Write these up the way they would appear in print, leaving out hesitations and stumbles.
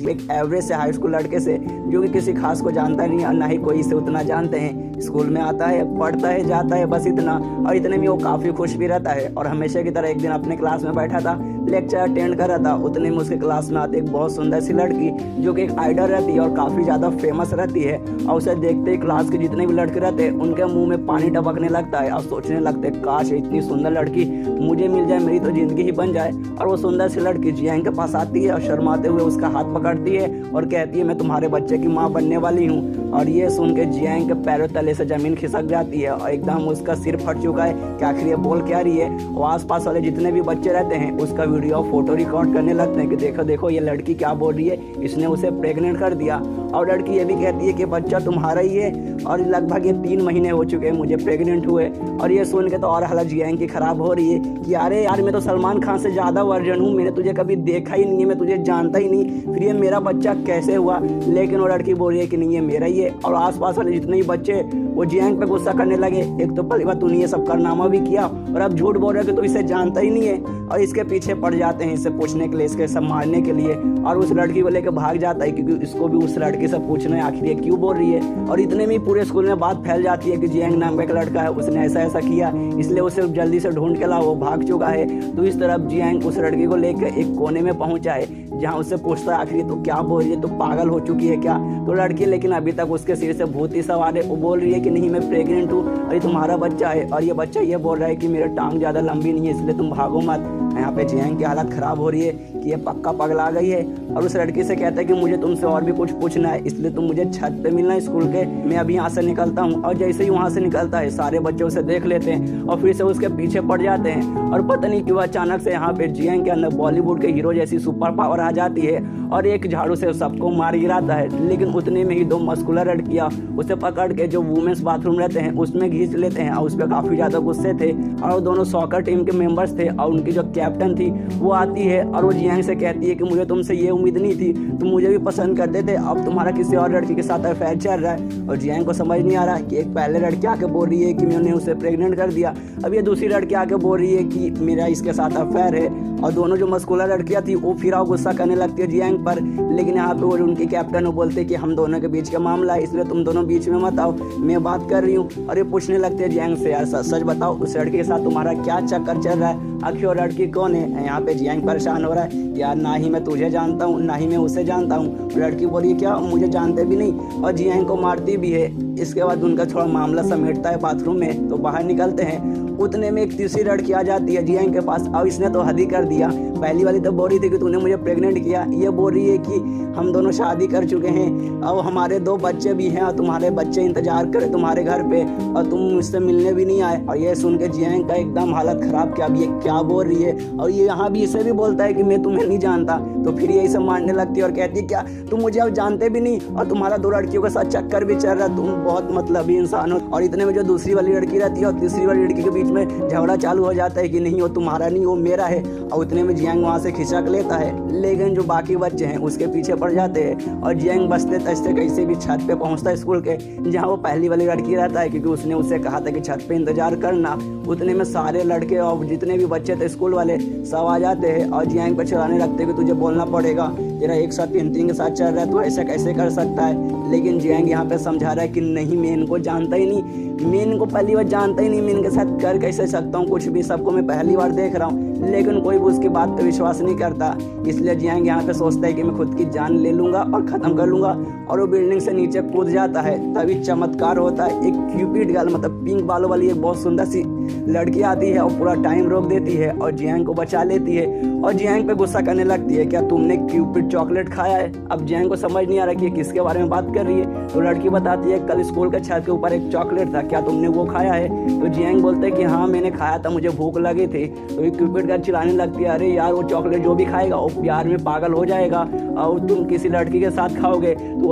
एक एवरेज से high school लड़के से जो कि किसी खास को जानता नहीं और ना ही कोई इसे उतना जानते हैं। स्कूल में आता है, पढ़ता है, जाता है, बस इतना, और इतने में वो काफ़ी खुश भी रहता है। और हमेशा की तरह एक दिन अपने क्लास में बैठा था, लेक्चर अटेंड कर रहा था। उतने में उसके क्लास में आती एक बहुत सुंदर सी लड़की जो कि एक आइडल रहती है और काफ़ी ज़्यादा फेमस रहती है। और उसे देखते ही क्लास के जितने भी लड़के रहते हैं उनके मुंह में पानी टपकने लगता है और सोचने लगते हैं काश इतनी सुंदर लड़की मुझे मिल जाए, मेरी तो ज़िंदगी ही बन जाए। और वो सुंदर सी लड़की जियांग के पास आती है और शर्माते हुए उसका हाथ पकड़ती है और कहती है मैं तुम्हारे बच्चे की माँ बनने वाली हूँ। और ये सुन के जियांग के पैरों तले से ज़मीन खिसक जाती है और एकदम उसका सिर फट चुका है कि आखिर ये बोल क्या रही है। और आसपास वाले जितने भी बच्चे रहते हैं उसका वीडियो फोटो रिकॉर्ड करने लगते हैं कि देखो देखो ये लड़की क्या बोल रही है, इसने उसे प्रेग्नेंट कर दिया। और लड़की ये भी कहती है कि बच्चा तुम्हारा ही है और लगभग ये 3 महीने हो चुके हैं मुझे प्रेग्नेंट हुए। और ये सुन के तो और हालत जियांग की ख़राब हो रही है कि अरे यार मैं तो सलमान खान से ज़्यादा वर्जन हूँ, मैंने तुझे कभी देखा ही नहीं है, मैं तुझे जानता ही नहीं, फिर ये मेरा बच्चा कैसे हुआ। लेकिन वो लड़की बोल रही है कि नहीं ये मेरा ही है। और आसपास वाले जितने भी बच्चे वो जियांग पे गुस्सा करने लगे, एक तो पहली बार तूने ये सब कारनामा भी किया और अब झूठ बोल रहे हो कि तू इसे जानता ही नहीं है। और इसके पीछे पड़ जाते हैं इसे पूछने के लिए, इसके सब मारने के लिए। और उस लड़की को लेकर भाग जाता है क्योंकि इसको भी उस लड़की से पूछना है आखिर ये क्यों बोल रही है। और इतने में पूरे स्कूल में बात फैल जाती है कि जियांग नाम का एक लड़का है, उसने ऐसा ऐसा किया, इसलिए उसे जल्दी से ढूंढ के लाओ, वो भाग चुका है। तो इस तरफ जियांग उस लड़की को लेकर एक कोने में पहुंचा है जहाँ उससे पूछता है आखिर तो क्या बोल रही है, तो पागल हो चुकी है क्या। तो लड़की लेकिन अभी तक उसके सिर से भूत ही सवार है। वो बोल रही है कि नहीं मैं प्रेग्नेंट हूँ और ये तुम्हारा बच्चा है। और ये बच्चा ये बोल रहा है कि मेरा टांग ज़्यादा लंबी नहीं है इसलिए तुम भागो मत। यहाँ पे जियांग की हालत ख़राब हो रही है कि ये पक्का पगला गई है। और उस लड़की से कहता है कि मुझे तुमसे और भी कुछ पूछना है, इसलिए तुम मुझे छत पे मिलना है स्कूल के, मैं अभी यहाँ से निकलता हूँ। और जैसे ही वहाँ से निकलता है सारे बच्चे उसे देख लेते हैं और फिर से उसके पीछे पड़ जाते हैं। और पता नहीं क्यों अचानक से यहाँ पे जियांग के अंदर बॉलीवुड के हीरो जैसी सुपर पावर आ जाती है और एक झाड़ू से सबको मार गिराता है। लेकिन उतने में ही 2 मस्कुलर लड़कियाँ उसे पकड़ के जो वुमेन्स बाथरूम रहते हैं उसमें घींच लेते हैं और उस पर काफ़ी ज़्यादा गुस्से थे। और वो दोनों सॉकर टीम के मेंबर्स थे और उनकी जो कैप्टन थी वो आती है और वो जियांग से कहती है कि मुझे तुमसे ये उम्मीद नहीं थी, तुम मुझे भी पसंद करते थे, अब तुम्हारा किसी और लड़की के साथ अफेयर चल रहा है। और जियांग को समझ नहीं आ रहा कि एक पहले लड़की आके बोल रही है कि मैंने उसे प्रेग्नेंट कर दिया, अब ये दूसरी लड़की आके बोल रही है कि मेरा इसके साथ अफेयर है। और दोनों जो मस्कुलर लड़कियां थी वो फिर गुस्सा करने लगती है जियांग पर। लेकिन यहाँ पे वो उनकी कैप्टन वो बोलते हैं कि हम दोनों के बीच का मामला है इसलिए तुम दोनों बीच में मत आओ, मैं बात कर रही हूँ। और ये पूछने लगते हैं जियांग से यार सच बताओ उस लड़के के साथ तुम्हारा क्या चक्कर चल रहा है, आखिर वो लड़की कौन है। यहाँ पे जियांग परेशान हो रहा है यार ना ही मैं तुझे जानता हूँ ना ही मैं उसे जानता हूँ। लड़की बोली क्या मुझे जानते भी नहीं और जियांग को मारती भी है। इसके बाद उनका थोड़ा मामला समेटता है बाथरूम में, तो बाहर निकलते हैं। उतने में एक तीसरी लड़की आ जाती है जियांग के पास। अब इसने तो हद ही कर दिया, पहली वाली तो बोल रही थी कि तूने मुझे प्रेग्नेंट किया, ये बोल रही है कि हम दोनों शादी कर चुके हैं, अब हमारे 2 बच्चे भी हैं और तुम्हारे बच्चे इंतजार करे तुम्हारे घर पे और तुम मुझसे मिलने भी नहीं आए। और ये सुन के जियांग का एकदम हालत ख़राब कि अब ये क्या बोल रही है। और ये यहाँ भी इसे भी बोलता है कि मैं तुम्हें नहीं जानता। तो फिर ये इसे मारने लगती है और कहती है क्या तुम मुझे अब जानते भी नहीं और तुम्हारा 2 लड़कियों के साथ चक्कर भी चल रहा, तुम बहुत मतलबी इंसान हो। और इतने में जो दूसरी वाली लड़की रहती है और तीसरी वाली लड़की के बीच में झगड़ा चालू हो जाता है कि नहीं वो तुम्हारा नहीं वो मेरा है। और उतने में जियांग वहाँ से खिसक लेता है। लेकिन जो बाकी बच्चे हैं उसके पीछे पड़ जाते हैं और जियांग बचते तचते कैसे भी छत पे पहुँचता है स्कूल के, जहाँ वो पहली वाली लड़की रहता है क्योंकि उसने उससे कहा था कि छत पे इंतजार करना। उतने में सारे लड़के और जितने भी बच्चे थे स्कूल वाले सब आ जाते हैं और जियांग पे चलाने लगते हैं कि तुझे बोलना पड़ेगा, तेरा एक साथ 3 के साथ चल रहा है तो ऐसा कैसे कर सकता है। लेकिन जियांग यहाँ पे समझा रहा है कि नहीं मैं इनको जानता ही नहीं, मैं इनको पहली बार जानता ही नहीं, मैं इनके साथ कर कैसे सकता हूँ कुछ भी, सबको मैं पहली बार देख रहा हूँ। लेकिन कोई भी उसकी बात पे विश्वास नहीं करता। इसलिए जियांग यहाँ पे सोचता है कि मैं खुद की जान ले लूँगा और ख़त्म कर लूँगा। और वो बिल्डिंग से नीचे कूद जाता है। तभी चमत्कार होता है, एक क्यूपिड गर्ल मतलब पिंक बालों वाली एक बहुत सुंदर सी लड़की आती है और पूरा टाइम रोक देती है और जियांग को बचा लेती है। और जियांग पे गुस्सा करने लगती है क्या तुमने क्यूपिड चॉकलेट खाया है। अब जियांग को समझ नहीं आ रहा कि ये किसके बारे में बात कर रही है। तो लड़की बताती है कल स्कूल के छत के ऊपर एक चॉकलेट था, क्या तुमने वो खाया है। तो जियांग बोलते हैं कि हाँ मैंने खाया था, मुझे भूख लगी थी। तो ये क्यूपिड गर्ल चिल्लाने लगती है अरे यार वो चॉकलेट जो भी खाएगा वो प्यार में पागल हो जाएगा और तुम किसी लड़की के साथ खाओगे तो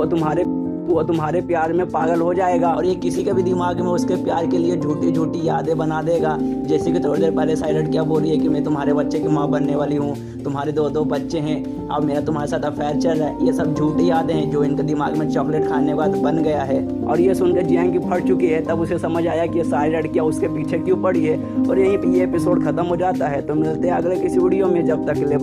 वो तुम्हारे प्यार में पागल हो जाएगा और ये किसी के भी दिमाग में उसके प्यार के लिए झूठी झूठी यादें बना देगा। जैसे कि थोड़ी देर पहले साइड क्या बोल रही है कि मैं तुम्हारे बच्चे की माँ बनने वाली हूँ, तुम्हारे 2 बच्चे हैं, अब मेरा तुम्हारे साथ अफेयर चल रहा है। ये सब झूठी यादें हैं जो इनके दिमाग में चॉकलेट खाने के बाद बन गया है। और ये सुनकर जियांग की फट चुकी है। तब उसे समझ आया कि ये सारी लड़कियाँ उसके पीछे क्यों पड़ी है। और यहीं पर ये एपिसोड खत्म हो जाता है। तो मिलते हैं अगले किसी वीडियो में, जब तक के लिए।